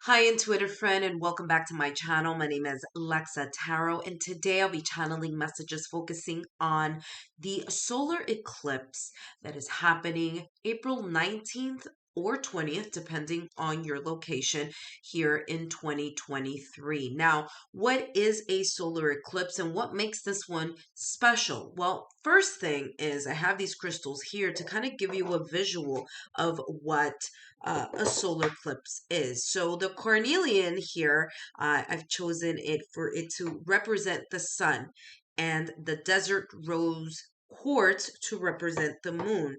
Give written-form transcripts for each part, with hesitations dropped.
Hi, intuitive friend, and welcome back to my channel. My name is Lexa Tarot, and today I'll be channeling messages focusing on the solar eclipse that is happening April 19th or 20th, depending on your location here in 2023. Now, what is a solar eclipse and what makes this one special? Well, first thing is I have these crystals here to kind of give you a visual of what a solar eclipse is. So the carnelian here, I've chosen it for it to represent the sun, and the desert rose quartz to represent the moon.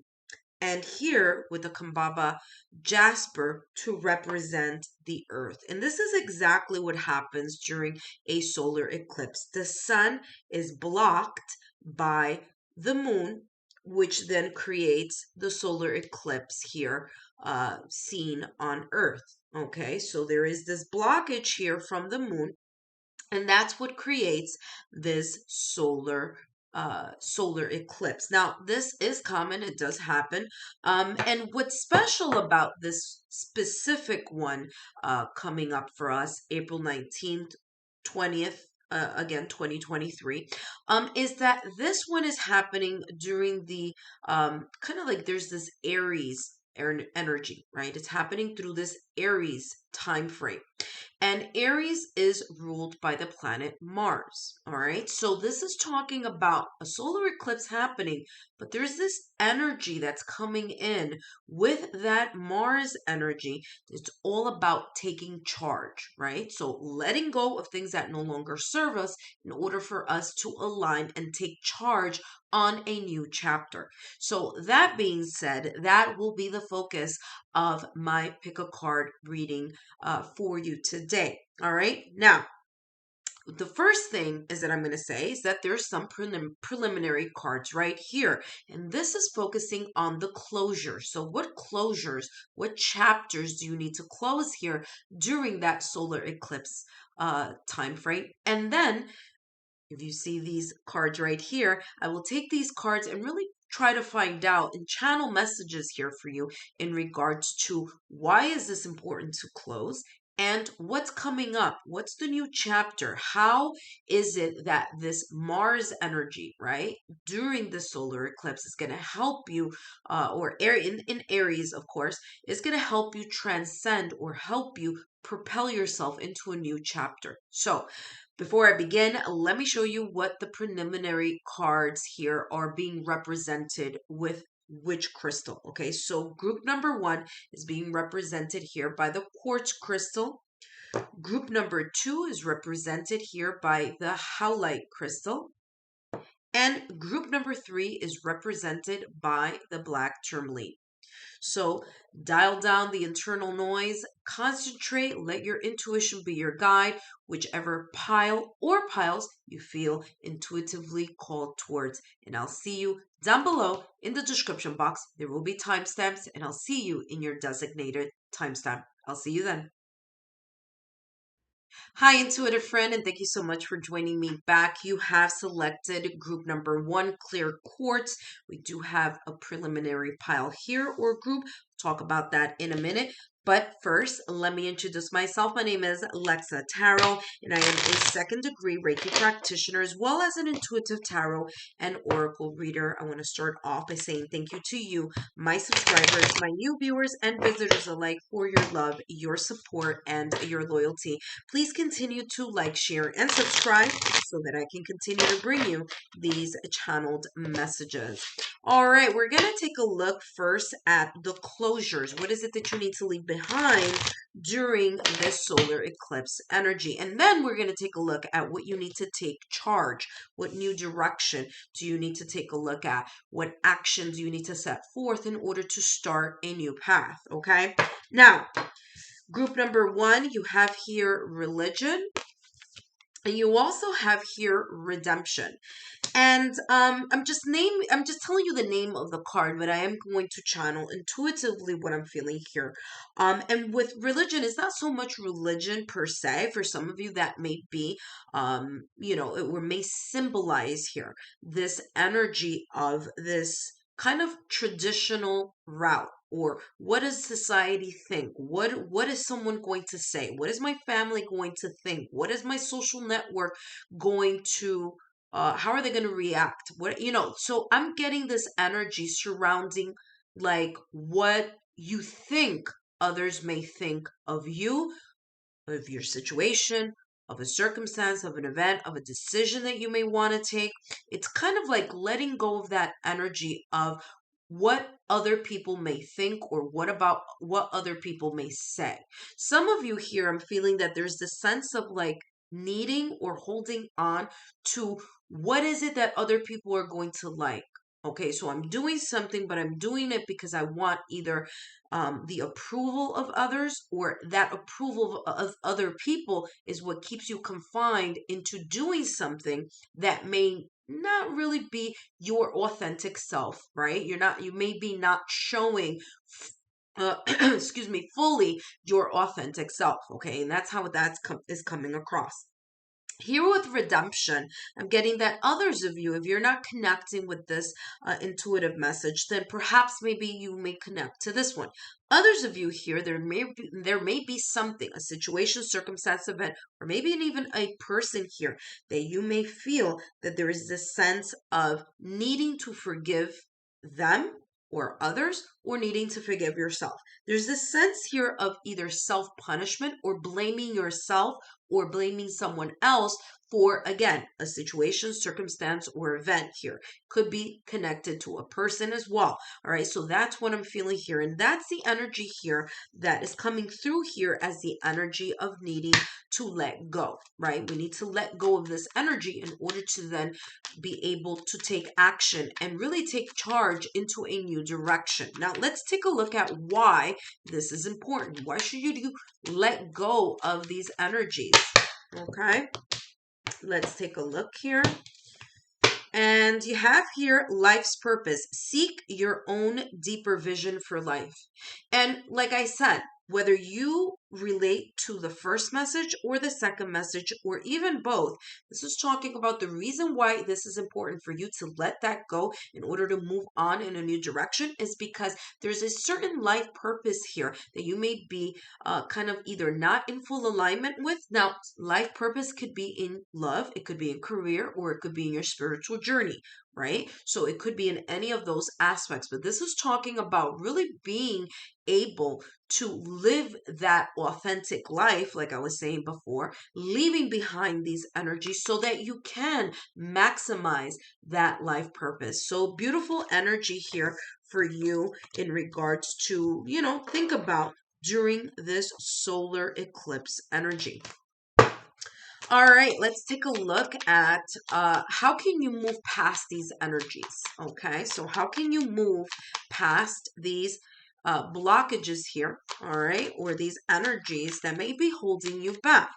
And here with the Kambaba jasper to represent the earth. And this is exactly what happens during a solar eclipse. The sun is blocked by the moon, which then creates the solar eclipse here seen on earth. Okay, so there is this blockage here from the moon, and that's what creates this solar eclipse. Now, this is common, it does happen. And what's special about this specific one coming up for us, April 19th, 20th, again 2023, is that this one is happening during the kind of like there's this Aries energy, right? It's happening through this Aries time frame. And Aries is ruled by the planet Mars. All right. So this is talking about a solar eclipse happening, but there's this energy that's coming in with that Mars energy. It's all about taking charge, right? So letting go of things that no longer serve us in order for us to align and take charge on a new chapter. So that being said, that will be the focus of my pick a card reading for you today. All right. Now, the first thing is that I'm going to say is that there's some preliminary cards right here. And this is focusing on the closure. So what closures, what chapters do you need to close here during that solar eclipse time frame? And then if you see these cards right here, I will take these cards and really try to find out and channel messages here for you in regards to why is this important to close and what's coming up? What's the new chapter? How is it that this Mars energy, right, during the solar eclipse is going to help you, or in Aries, of course, is going to help you transcend or help you propel yourself into a new chapter? So, before I begin, let me show you what the preliminary cards here are being represented with which crystal. Okay, so group number 1 is being represented here by the quartz crystal. Group number 2 is represented here by the howlite crystal. And group number 3 is represented by the black tourmaline. So dial down the internal noise, concentrate, let your intuition be your guide, whichever pile or piles you feel intuitively called towards. And I'll see you down below in the description box. There will be timestamps, and I'll see you in your designated timestamp. I'll see you then. Hi, intuitive friend, and thank you so much for joining me back. You have selected group number 1, clear quartz. We do have a preliminary pile here or group. We'll talk about that in a minute. But first, let me introduce myself. My name is Lexa Tarot, and I am a second-degree Reiki practitioner as well as an intuitive tarot and oracle reader. I want to start off by saying thank you to you, my subscribers, my new viewers, and visitors alike for your love, your support, and your loyalty. Please continue to like, share, and subscribe so that I can continue to bring you these channeled messages. All right, we're going to take a look first at the closures. What is it that you need to leave behind during this solar eclipse energy? And then we're going to take a look at what you need to take charge. What new direction do you need to take a look at? What actions you need to set forth in order to start a new path, okay? Now, group number 1, you have here religion. And you also have here redemption. And I'm just telling you the name of the card, but I am going to channel intuitively what I'm feeling here. And with religion, it's not so much religion per se. For some of you, that may be, it may symbolize here this energy of this kind of traditional route, or what does society think? What is someone going to say? What is my family going to think? What is my social network going to how are they going to react? What, so I'm getting this energy surrounding like what you think others may think of you, of your situation, of a circumstance, of an event, of a decision that you may want to take. It's kind of like letting go of that energy of what other people may think, or what other people may say. Some of you here, I'm feeling that there's this sense of like needing or holding on to what is it that other people are going to like. Okay, so I'm doing something, but I'm doing it because I want either the approval of others, or that approval of other people is what keeps you confined into doing something that may not really be your authentic self, right? You may be not showing, excuse me, fully your authentic self, okay? And that's how is coming across. Here with redemption, I'm getting that others of you, if you're not connecting with this intuitive message, then perhaps maybe you may connect to this one. Others of you here, there may be something, a situation, circumstance, event, or maybe even a person here that you may feel that there is this sense of needing to forgive them or others, or needing to forgive yourself. There's this sense here of either self-punishment or blaming yourself or blaming someone else for, again, a situation, circumstance, or event here. Could be connected to a person as well. All right, so that's what I'm feeling here. And that's the energy here that is coming through here as the energy of needing to let go, right? We need to let go of this energy in order to then be able to take action and really take charge into a new direction. Now, let's take a look at why this is important. Why should you let go of these energies? Okay, let's take a look here. And you have here life's purpose. Seek your own deeper vision for life. And like I said, whether you relate to the first message or the second message, or even both, this is talking about the reason why this is important for you to let that go in order to move on in a new direction is because there's a certain life purpose here that you may be kind of either not in full alignment with. Now, life purpose could be in love, it could be in career, or it could be in your spiritual journey, right? So it could be in any of those aspects, but this is talking about really being able to live that authentic life, like I was saying before, leaving behind these energies so that you can maximize that life purpose. So beautiful energy here for you in regards to, think about during this solar eclipse energy. All right, let's take a look at how can you move past these energies, okay? So how can you move past these blockages here, all right, or these energies that may be holding you back?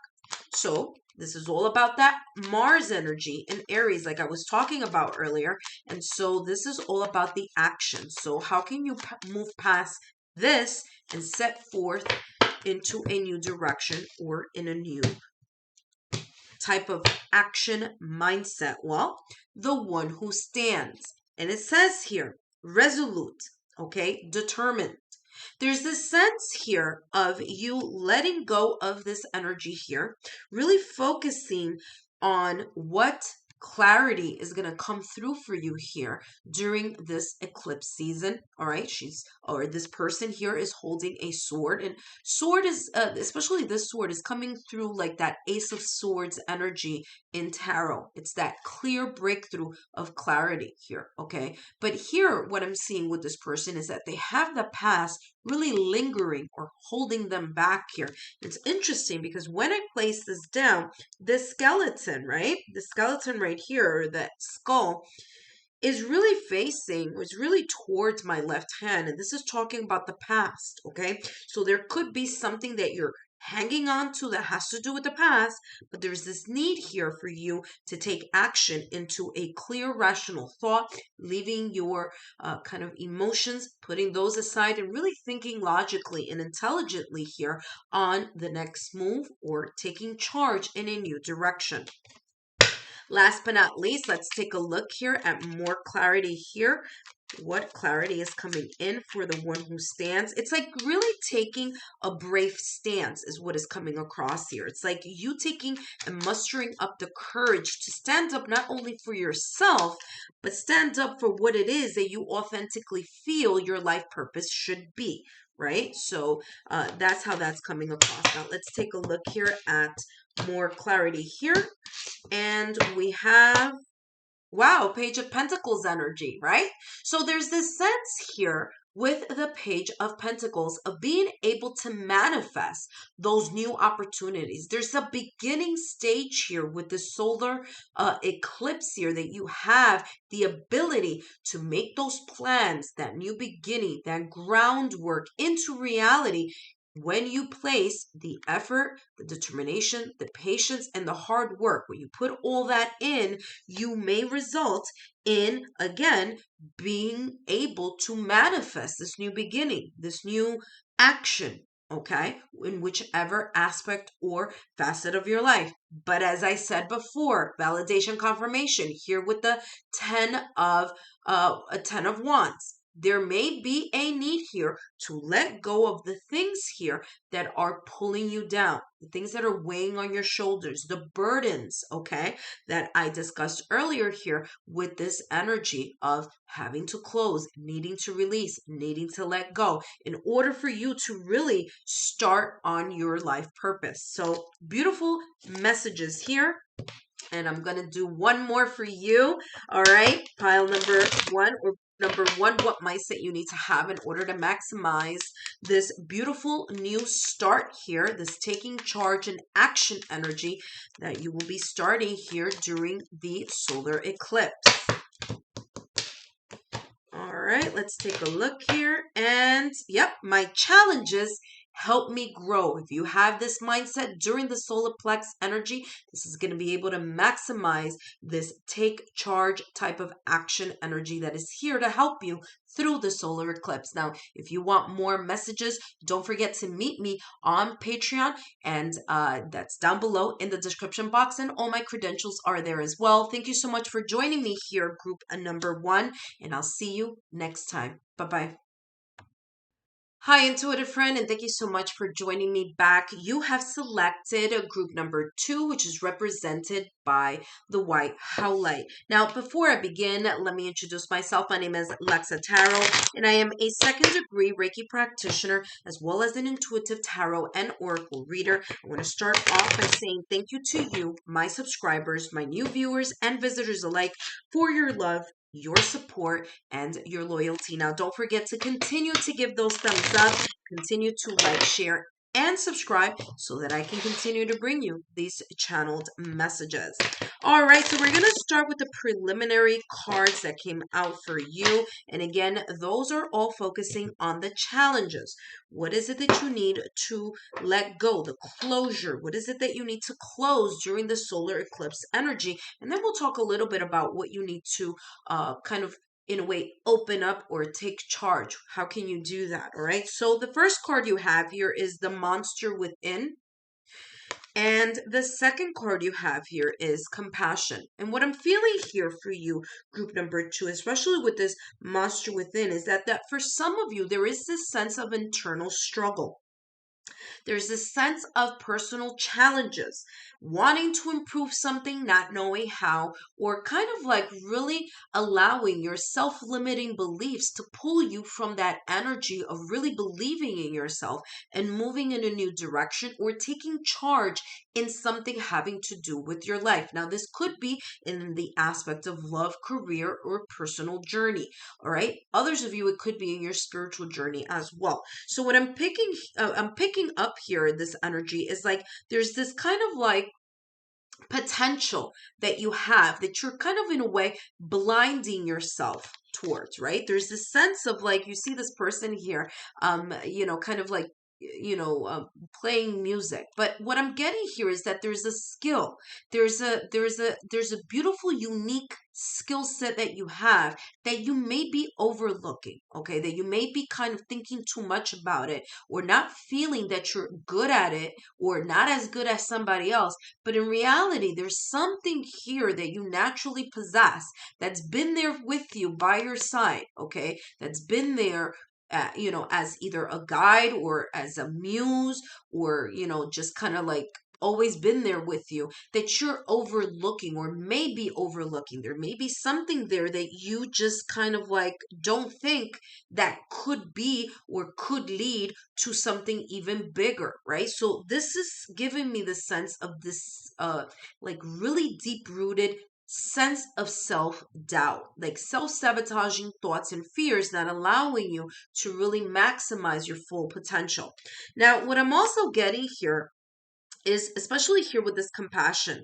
So this is all about that Mars energy in Aries, like I was talking about earlier. And so this is all about the action. So how can you move past this and set forth into a new direction or in a new type of action mindset? Well, the one who stands. And it says here, resolute, okay, determined. There's this sense here of you letting go of this energy here, really focusing on what clarity is going to come through for you here during this eclipse season. All right, this person here is holding a sword, and sword is especially this sword is coming through like that Ace of Swords energy in tarot. It's that clear breakthrough of clarity here, okay? But here what I'm seeing with this person is that they have the past really lingering or holding them back here. It's interesting because when I place this down, this skeleton, right? The skeleton right here, or that skull, is really towards my left hand. And this is talking about the past, okay? So there could be something that you're hanging on to that has to do with the past, but there's this need here for you to take action into a clear, rational thought, leaving your kind of emotions, putting those aside, and really thinking logically and intelligently here on the next move or taking charge in a new direction. Last but not least, let's take a look here at more clarity here What clarity is coming in for the one who stands? It's like really taking a brave stance is what is coming across here. It's like you taking and mustering up the courage to stand up not only for yourself, but stand up for what it is that you authentically feel your life purpose should be, right? So that's how that's coming across. Now let's take a look here at more clarity here. And we have, wow, Page of Pentacles energy, right? So there's this sense here with the Page of Pentacles of being able to manifest those new opportunities. There's a beginning stage here with the solar eclipse here that you have the ability to make those plans, that new beginning, that groundwork into reality when you place the effort, the determination, the patience, and the hard work. When you put all that in, you may result in, again, being able to manifest this new beginning, this new action, okay, in whichever aspect or facet of your life. But as I said before, validation, confirmation here with the 10 of Wands. There may be a need here to let go of the things here that are pulling you down, the things that are weighing on your shoulders, the burdens, okay, that I discussed earlier here with this energy of having to close, needing to release, needing to let go in order for you to really start on your life purpose. So beautiful messages here. And I'm going to do one more for you. All right. Pile number one, or number one, what mindset you need to have in order to maximize this beautiful new start here, this taking charge and action energy that you will be starting here during the solar eclipse. All right, let's take a look here. And yep, my challenges help me grow. If you have this mindset during the solar plex energy, this is going to be able to maximize this take charge type of action energy that is here to help you through the solar eclipse. Now, if you want more messages, don't forget to meet me on Patreon, and that's down below in the description box, and all my credentials are there as well. Thank you so much for joining me here, group number one, and I'll see you next time. Bye-bye. Hi, intuitive friend, and thank you so much for joining me back. You have selected group number two, which is represented by the White Howlite. Now, before I begin, let me introduce myself. My name is Lexa Tarot, and I am a second degree Reiki practitioner, as well as an intuitive tarot and oracle reader. I want to start off by saying thank you to you, my subscribers, my new viewers, and visitors alike, for your love, your support, and your loyalty. Now, don't forget to continue to give those thumbs up, continue to like, share, and subscribe so that I can continue to bring you these channeled messages. All right, so we're going to start with the preliminary cards that came out for you. And again, those are all focusing on the challenges. What is it that you need to let go? The closure. What is it that you need to close during the solar eclipse energy? And then we'll talk a little bit about what you need to kind of, in a way, open up or take charge. How can you do that? All right. So the first card you have here is the Monster Within. And the second card you have here is Compassion. And what I'm feeling here for you, group number two, especially with this Monster Within, is that for some of you, there is this sense of internal struggle. There's this sense of personal challenges, wanting to improve something, not knowing how, or kind of like really allowing your self-limiting beliefs to pull you from that energy of really believing in yourself and moving in a new direction, or taking charge in something having to do with your life. Now, this could be in the aspect of love, career, or personal journey. All right. Others of you, it could be in your spiritual journey as well. So what I'm picking up here, this energy is like, there's this kind of like potential that you have that you're kind of in a way blinding yourself towards, right? There's this sense of like, you see this person here, kind of like playing music. But what I'm getting here is that there's a skill. There's a beautiful, unique skill set that you have that you may be overlooking, okay? That you may be kind of thinking too much about it, or not feeling that you're good at it, or not as good as somebody else. But in reality, there's something here that you naturally possess that's been there with you by your side, okay? That's been there, as either a guide or as a muse, or, just kind of like always been there with you, that you're overlooking or maybe overlooking. There may be something there that you just kind of like don't think that could be or could lead to something even bigger, right? So this is giving me the sense of this like really deep rooted sense of self-doubt, like self-sabotaging thoughts and fears not allowing you to really maximize your full potential. Now, what I'm also getting here is, especially here with this compassion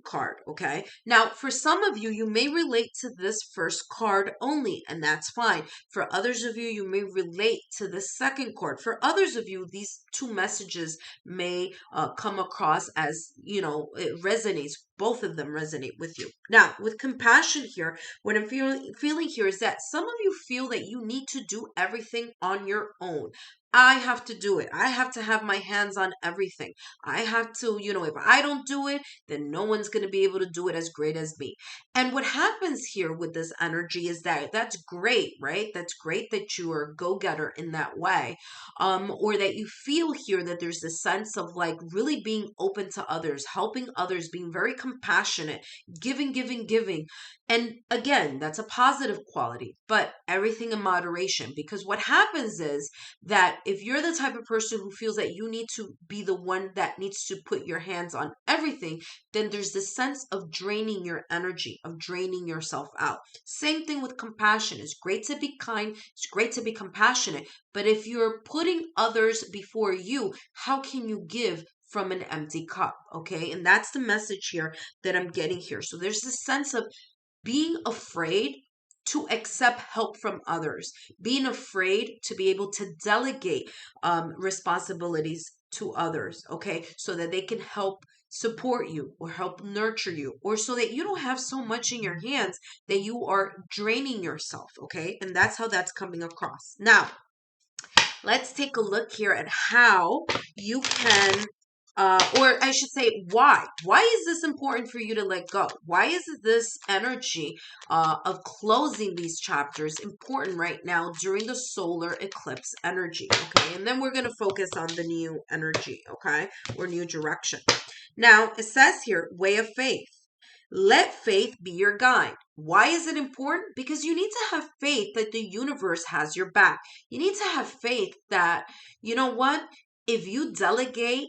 card, okay? Now, for some of you, you may relate to this first card only, and that's fine. For others of you, you may relate to the second card. For others of you, these two messages may come across as, it resonates. Both of them resonate with you. Now, with compassion here, what I'm feeling here is that some of you feel that you need to do everything on your own. I have to do it. I have to have my hands on everything. I have to, if I don't do it, then no one's going to be able to do it as great as me. And what happens here with this energy is that that's great, right? That's great that you are a go-getter in that way. Or that you feel here that there's a sense of like really being open to others, helping others, being very compassionate, giving, giving, giving. And again, that's a positive quality, but everything in moderation. Because what happens is that if you're the type of person who feels that you need to be the one that needs to put your hands on everything, then there's this sense of draining your energy, of draining yourself out. Same thing with compassion. It's great to be kind, it's great to be compassionate, but if you're putting others before you, how can you give from an empty cup? Okay, and that's the message here that I'm getting here. So there's this sense of being afraid to accept help from others, being afraid to be able to delegate responsibilities to others, okay, so that they can help support you or help nurture you, or so that you don't have so much in your hands that you are draining yourself, okay? And that's how that's coming across. Now, let's take a look here at how you can or I should say, why? Why is this important for you to let go? Why is this energy of closing these chapters important right now during the solar eclipse energy? Okay, and then we're going to focus on the new energy, okay, or new direction. Now, it says here, way of faith. Let faith be your guide. Why is it important? Because you need to have faith that the universe has your back. You need to have faith that, you know what, if you delegate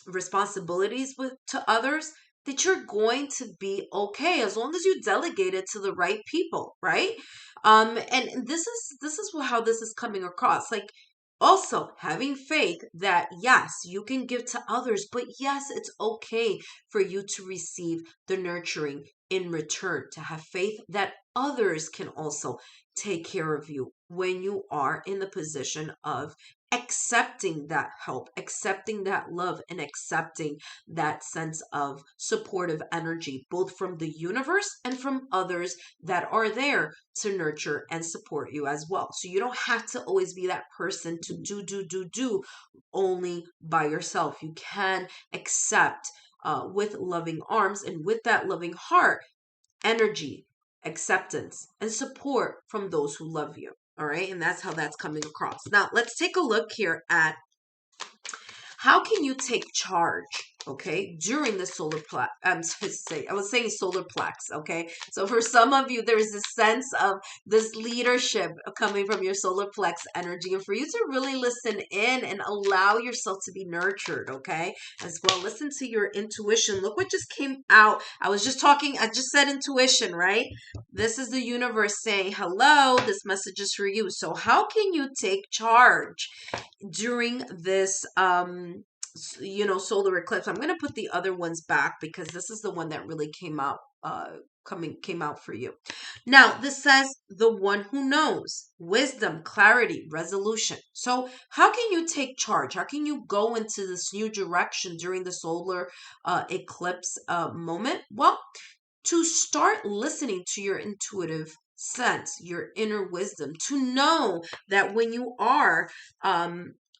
responsibilities to others, that you're going to be okay as long as you delegate it to the right people, right? And this is how this is coming across. Like, also having faith that yes, you can give to others, but yes, it's okay for you to receive the nurturing in return, to have faith that others can also take care of you when you are in the position of accepting that help, accepting that love, and accepting that sense of supportive energy, both from the universe and from others that are there to nurture and support you as well. So you don't have to always be that person to do only by yourself. You can accept with loving arms and with that loving heart energy, acceptance, and support from those who love you. All right. And that's how that's coming across. Now, let's take a look here at how can you take charge, okay, during the solar plex. I was saying solar plex, okay? So for some of you, there's a sense of this leadership coming from your solar plex energy, and for you to really listen in and allow yourself to be nurtured, okay, as well. Listen to your intuition. Look what just came out. I just said intuition, right? This is the universe saying, hello, this message is for you. So how can you take charge during this solar eclipse? I'm going to put the other ones back because this is the one that really came out came out for you. Now, this says the one who knows, wisdom, clarity, resolution. So how can you take charge? How can you go into this new direction during the solar eclipse moment? Well, to start listening to your intuitive sense, your inner wisdom, to know that when you are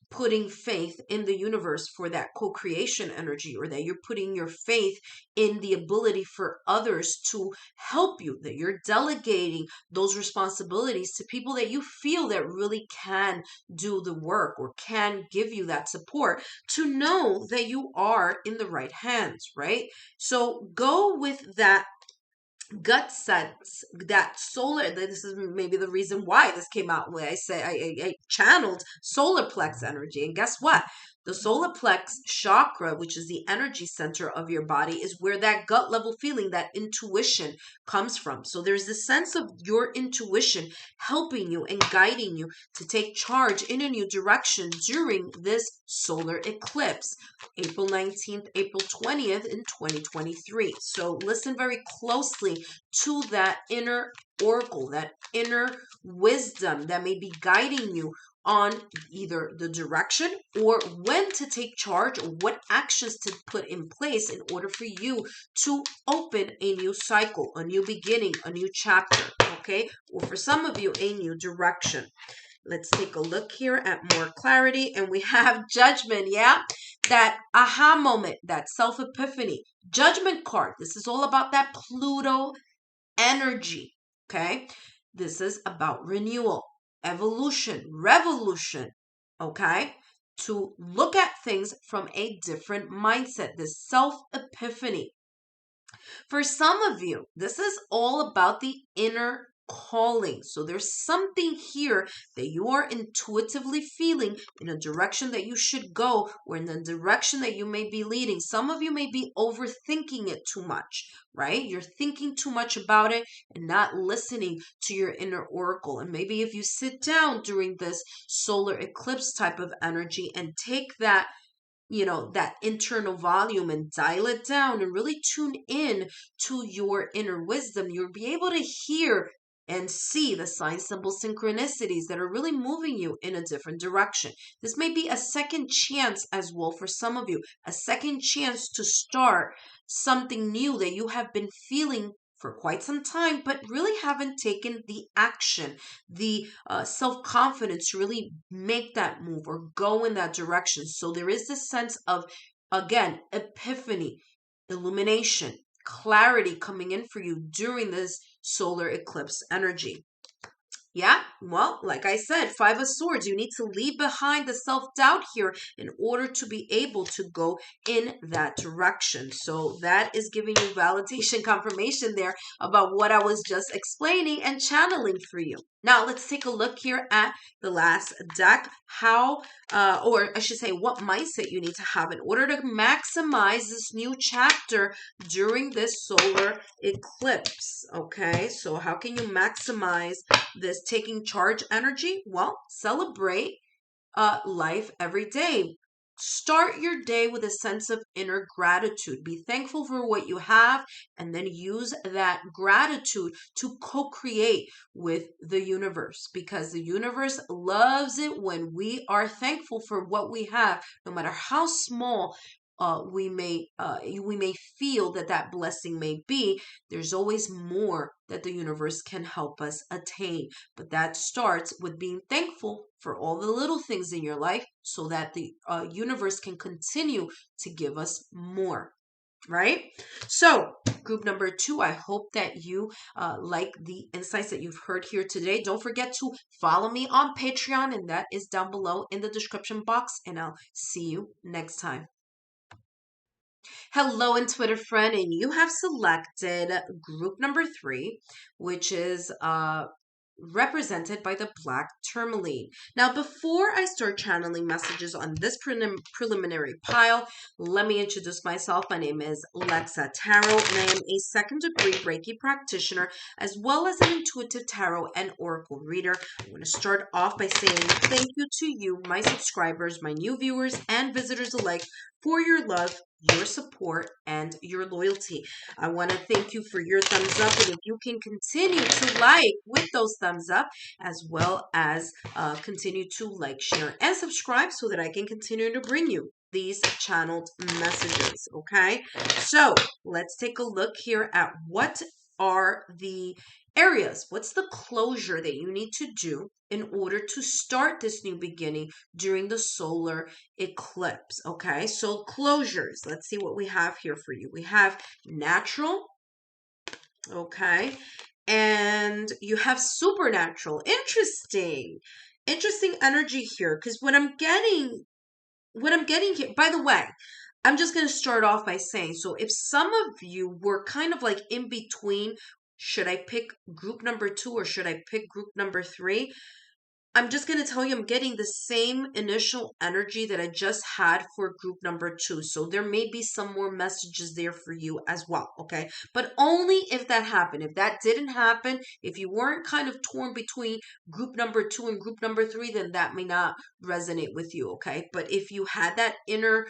putting faith in the universe for that co-creation energy, or that you're putting your faith in the ability for others to help you, that you're delegating those responsibilities to people that you feel that really can do the work or can give you that support, to know that you are in the right hands, right? So go with that gut sense, that solar. This is maybe the reason why this came out, where I say I channeled solar plex energy. And guess what? The solar plex chakra, which is the energy center of your body, is where that gut level feeling, that intuition comes from. So there's this sense of your intuition helping you and guiding you to take charge in a new direction during this solar eclipse, April 19th, April 20th in 2023. So listen very closely to that inner oracle, that inner wisdom that may be guiding you on either the direction or when to take charge, or what actions to put in place in order for you to open a new cycle, a new beginning, a new chapter, okay? Or for some of you, a new direction. Let's take a look here at more clarity. And we have judgment, yeah? That aha moment, that self-epiphany. Judgment card. This is all about that Pluto energy, okay? This is about renewal, evolution, revolution, okay? To look at things from a different mindset, this self-epiphany. For some of you, this is all about the inner calling. So there's something here that you are intuitively feeling in a direction that you should go, or in the direction that you may be leading. Some of you may be overthinking it too much, right? You're thinking too much about it and not listening to your inner oracle. And maybe if you sit down during this solar eclipse type of energy and take that, that internal volume and dial it down and really tune in to your inner wisdom, you'll be able to hear and see the sign, symbol, synchronicities that are really moving you in a different direction. This may be a second chance as well for some of you, a second chance to start something new that you have been feeling for quite some time, but really haven't taken the action, the self-confidence to really make that move or go in that direction. So there is this sense of, again, epiphany, illumination, clarity coming in for you during this solar eclipse energy. Yeah, well, like I said, Five of Swords, you need to leave behind the self-doubt here in order to be able to go in that direction. So that is giving you validation, confirmation there about what I was just explaining and channeling for you. Now, let's take a look here at the last deck. How, or I should say, what mindset you need to have in order to maximize this new chapter during this solar eclipse. Okay, so how can you maximize this taking charge energy? Well, celebrate life every day. Start your day with a sense of inner gratitude. Be thankful for what you have, and then use that gratitude to co-create with the universe, because the universe loves it when we are thankful for what we have, no matter how small we may feel that blessing may be. There's always more that the universe can help us attain. But that starts with being thankful for all the little things in your life, so that the universe can continue to give us more. Right? So, group number 2, I hope that you like the insights that you've heard here today. Don't forget to follow me on Patreon, and that is down below in the description box. And I'll see you next time. Hello, Intuitive friend, and you have selected group number 3, which is represented by the black tourmaline. Now, before I start channeling messages on this preliminary pile, let me introduce myself. My name is Lexa Tarot, and I am a second-degree Reiki practitioner, as well as an intuitive tarot and oracle reader. I'm going to start off by saying thank you to you, my subscribers, my new viewers, and visitors alike, for your love, your support and your loyalty. I want to thank you for your thumbs up, and if you can continue to like with those thumbs up, as well as continue to like, share, and subscribe so that I can continue to bring you these channeled messages. Okay, so let's take a look here at what are the areas, what's the closure that you need to do in order to start this new beginning during the solar eclipse. Okay, so closures, let's see what we have here for you. We have natural, okay, and you have supernatural. Interesting energy here, because what I'm getting here, by the way, I'm just going to start off by saying, so if some of you were kind of like in between, should I pick group number 2 or should I pick group number 3? I'm just going to tell you, I'm getting the same initial energy that I just had for group number 2. So there may be some more messages there for you as well. Okay. But only if that happened. If that didn't happen, if you weren't kind of torn between group number 2 and group number 3, then that may not resonate with you. Okay. But if you had that inner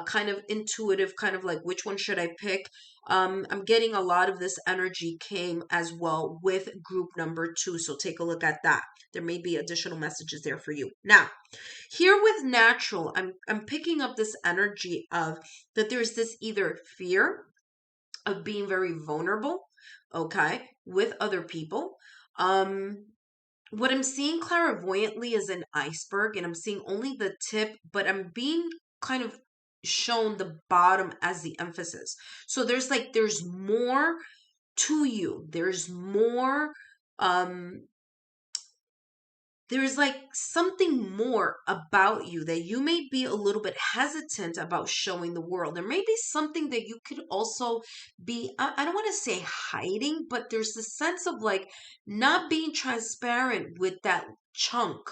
kind of intuitive, kind of like, which one should I pick? I'm getting a lot of this energy came as well with group number 2. So take a look at that. There may be additional messages there for you. Now, here with natural, I'm picking up this energy of that there's this either fear of being very vulnerable, okay, with other people. What I'm seeing clairvoyantly is an iceberg, and I'm seeing only the tip, but I'm being kind of shown the bottom as the emphasis. So there's more to you. There's more there's like something more about you that you may be a little bit hesitant about showing the world. There may be something that you could also be, I don't want to say hiding, but there's the sense of like not being transparent with that chunk,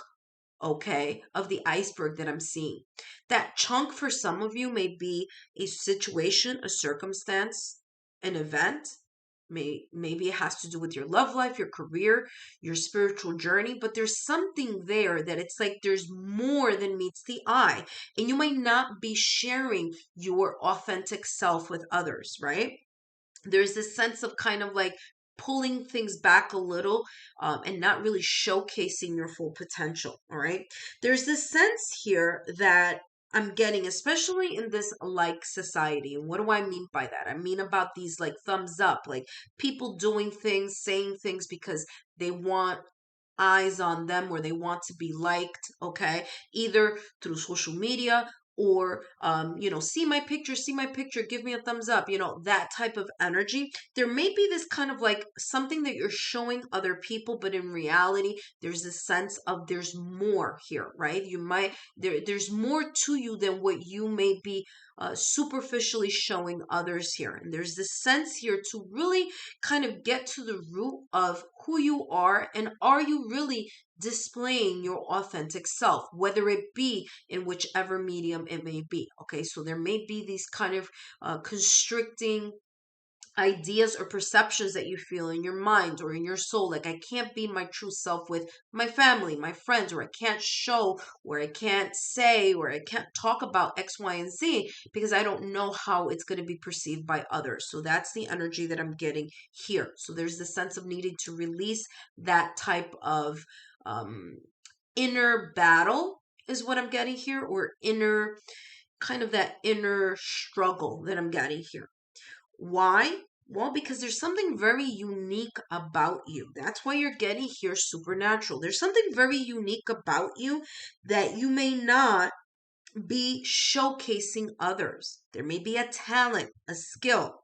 okay, of the iceberg that I'm seeing. That chunk for some of you may be a situation, a circumstance, an event. Maybe it has to do with your love life, your career, your spiritual journey, but there's something there that it's like there's more than meets the eye. And you might not be sharing your authentic self with others, right? There's this sense of kind of like pulling things back a little and not really showcasing your full potential. All right. There's this sense here that I'm getting, especially in this like society. And what do I mean by that? I mean about these like thumbs up, like people doing things, saying things because they want eyes on them or they want to be liked, okay, either through social media or see my picture, give me a thumbs up, that type of energy. There may be this kind of like something that you're showing other people, but in reality there's a sense of there's more here, right? There's more to you than what you may be superficially showing others here. And there's this sense here to really kind of get to the root of who you are, and are you really displaying your authentic self, whether it be in whichever medium it may be. Okay, so there may be these kind of constricting ideas or perceptions that you feel in your mind or in your soul, like I can't be my true self with my family, my friends, or I can't show, or I can't say, or I can't talk about X, Y, and Z because I don't know how it's going to be perceived by others. So that's the energy that I'm getting here. So there's the sense of needing to release that type of inner battle is what I'm getting here, or inner kind of that inner struggle that I'm getting here. Why? Well, because there's something very unique about you. That's why you're getting here supernatural. There's something very unique about you that you may not be showcasing others. There may be a talent, a skill.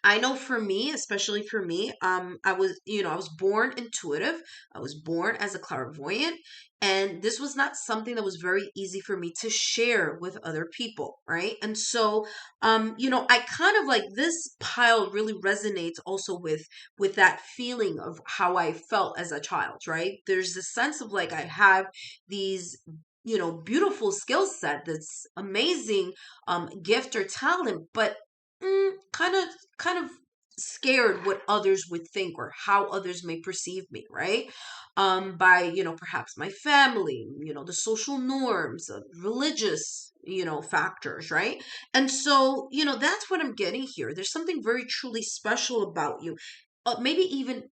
I know for me, especially for me, I was born intuitive. I was born as a clairvoyant, and this was not something that was very easy for me to share with other people, right? And so, I kind of like this pile really resonates also with that feeling of how I felt as a child, right? There's this sense of like I have these beautiful skill set, that's amazing gift or talent, but kind of scared what others would think or how others may perceive me, right? By perhaps my family, the social norms, religious factors, right? And so, that's what I'm getting here. There's something very truly special about you. Maybe even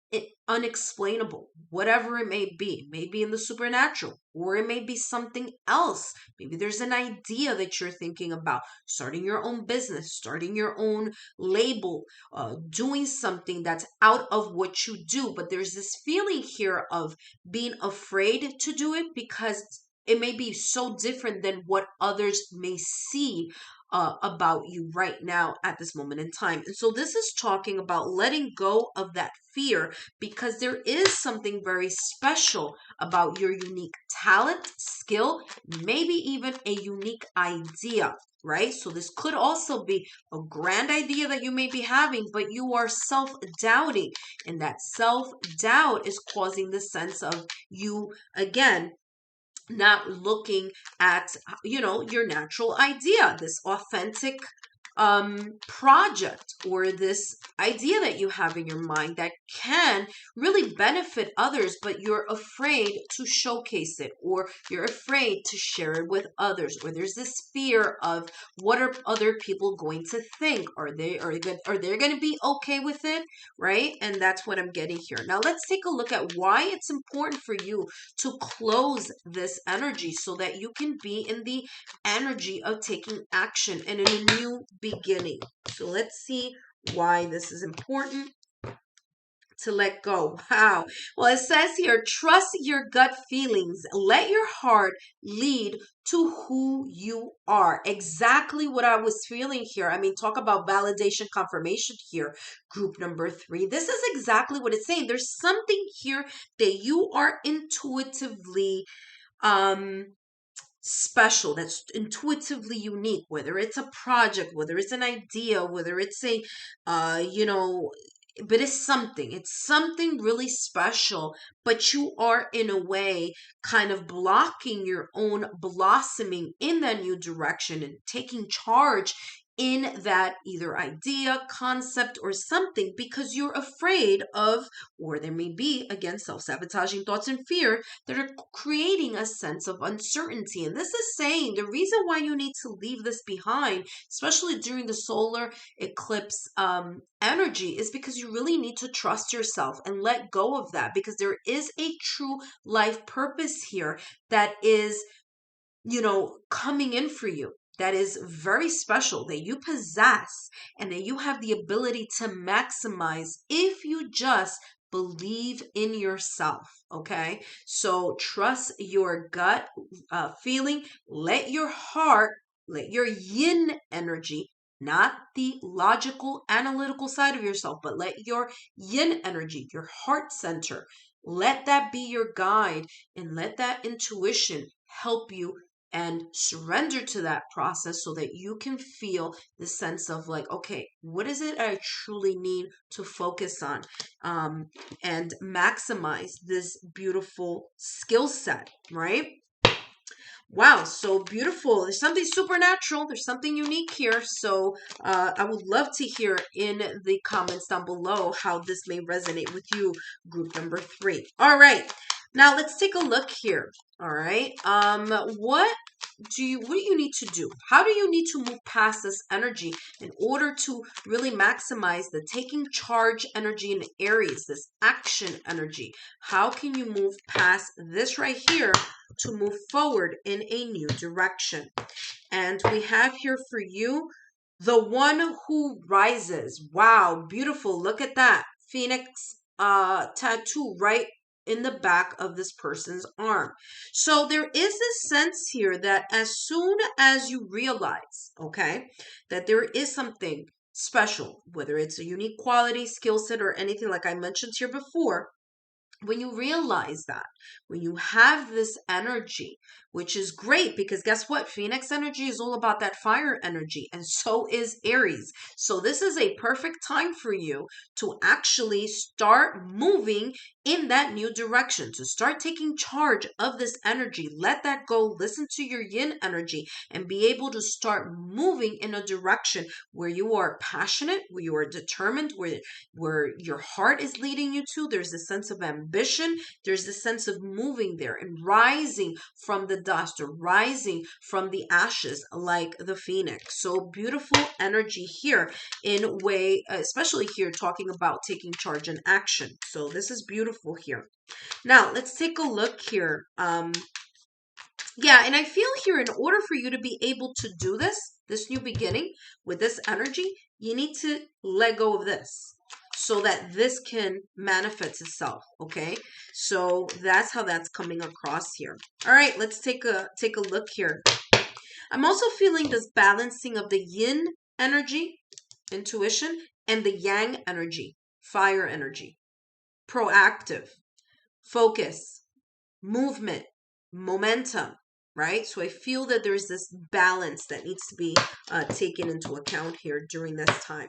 unexplainable, whatever it may be. Maybe in the supernatural, or it may be something else. Maybe there's an idea that you're thinking about starting your own business, starting your own label, doing something that's out of what you do. But there's this feeling here of being afraid to do it because it may be so different than what others may see about you right now at this moment in time. And so this is talking about letting go of that fear, because there is something very special about your unique talent, skill, maybe even a unique idea. Right? So this could also be a grand idea that you may be having, but you are self-doubting. And that self-doubt is causing the sense of you, again, not looking at your natural idea, this authentic project, or this idea that you have in your mind that can really benefit others, but you're afraid to showcase it, or you're afraid to share it with others, or there's this fear of what are other people going to think? Are they going to be okay with it, right? And that's what I'm getting here. Now let's take a look at why it's important for you to close this energy, so that you can be in the energy of taking action and in a new beginning. So let's see why this is important to let go. Wow. Well, it says here, trust your gut feelings. Let your heart lead to who you are. Exactly what I was feeling here. I mean, talk about validation, confirmation here. Group number 3. This is exactly what it's saying. There's something here that you are intuitively special, that's intuitively unique, whether it's a project, whether it's an idea, whether it's a but it's something really special, but you are in a way kind of blocking your own blossoming in that new direction and taking charge in that either idea, concept, or something, because you're afraid of, or there may be, again, self-sabotaging thoughts and fear that are creating a sense of uncertainty. And this is saying the reason why you need to leave this behind, especially during the solar eclipse energy, is because you really need to trust yourself and let go of that, because there is a true life purpose here that is coming in for you, that is very special, that you possess, and that you have the ability to maximize if you just believe in yourself. Okay, so trust your gut feeling. Let your heart, let your yin energy, not the logical analytical side of yourself, but let your yin energy, your heart center, let that be your guide, and let that intuition help you, and surrender to that process, so that you can feel the sense of like, okay, what is it I truly need to focus on, and maximize this beautiful skill set, right? Wow, so beautiful. There's something supernatural. There's something unique here. So I would love to hear in the comments down below how this may resonate with you, group number 3. All right. Now let's take a look here. All right. What do you need to do? How do you need to move past this energy in order to really maximize the taking charge energy in Aries, this action energy? How can you move past this right here to move forward in a new direction? And we have here for you the one who rises. Wow, beautiful. Look at that Phoenix tattoo right in the back of this person's arm. So there is this sense here that as soon as you realize, okay, that there is something special, whether it's a unique quality, skill set, or anything like I mentioned here before, when you realize that, when you have this energy, which is great, because guess what? Phoenix energy is all about that fire energy, and so is Aries. So this is a perfect time for you to actually start moving in that new direction, to start taking charge of this energy. Let that go. Listen to your yin energy and be able to start moving in a direction where you are passionate, where you are determined, where your heart is leading you to. There's a sense of ambition ambition. There's the sense of moving there and rising from the dust or rising from the ashes like the phoenix. So beautiful energy here in a way, especially here talking about taking charge and action. So this is beautiful here. Now let's take a look here. Yeah, and I feel here in order for you to be able to do this new beginning with this energy, you need to let go of this so that this can manifest itself, okay? So that's how that's coming across here. All right, let's take a look here. I'm also feeling this balancing of the yin energy, intuition, and the yang energy, fire energy, proactive, focus, movement, momentum, right? So I feel that there's this balance that needs to be taken into account here during this time.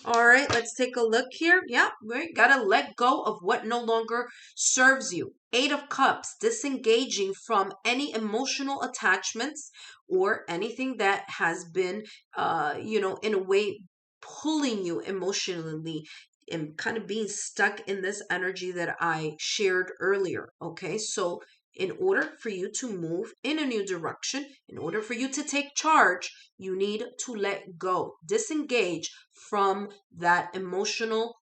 All right, let's take a look here. Yeah, we gotta let go of what no longer serves you. 8 of Cups, disengaging from any emotional attachments or anything that has been, in a way pulling you emotionally and kind of being stuck in this energy that I shared earlier. Okay, so in order for you to move in a new direction, in order for you to take charge, you need to let go, disengage from that emotional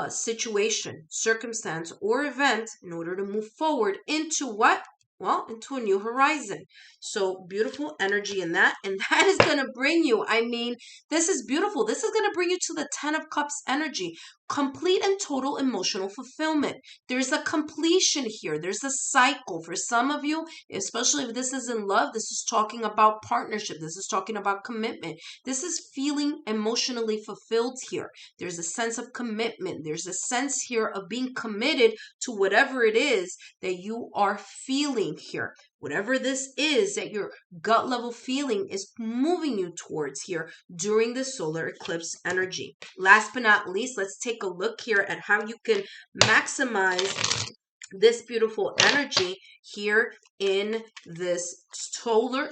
situation, circumstance, or event in order to move forward into what? Well, into a new horizon. So beautiful energy in that. And that is going to bring you, I mean, this is beautiful. This is going to bring you to the 10 of Cups energy, complete and total emotional fulfillment. There's a completion here. There's a cycle for some of you, especially if this is in love. This is talking about partnership. This is talking about commitment. This is feeling emotionally fulfilled here. There's a sense of commitment. There's a sense here of being committed to whatever it is that you are feeling here. Whatever this is that your gut level feeling is moving you towards here during the solar eclipse energy. Last but not least, let's take a look here at how you can maximize this beautiful energy here in this solar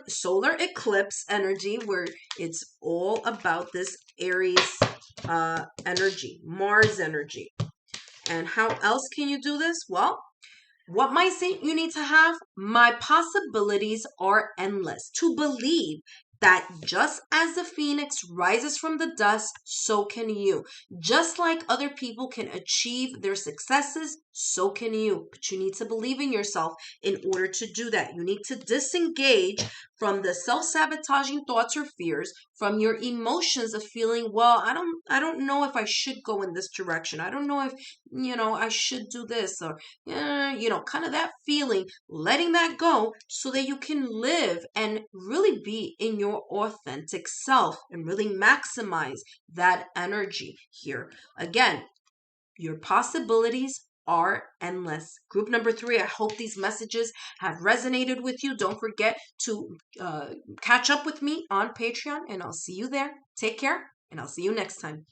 eclipse energy, where it's all about this Aries energy, Mars energy. And how else can you do this? Well, what mindset you need to have? My possibilities are endless. To believe that just as the phoenix rises from the dust, so can you. Just like other people can achieve their successes, so can you. But you need to believe in yourself in order to do that. You need to disengage from the self-sabotaging thoughts or fears, from your emotions of feeling, well, I don't know if I should go in this direction. I don't know if, I should do this, or, kind of that feeling, letting that go so that you can live and really be in your authentic self and really maximize that energy here. Again, your possibilities are endless. Group number 3, I hope these messages have resonated with you. Don't forget to catch up with me on Patreon, and I'll see you there. Take care, and I'll see you next time.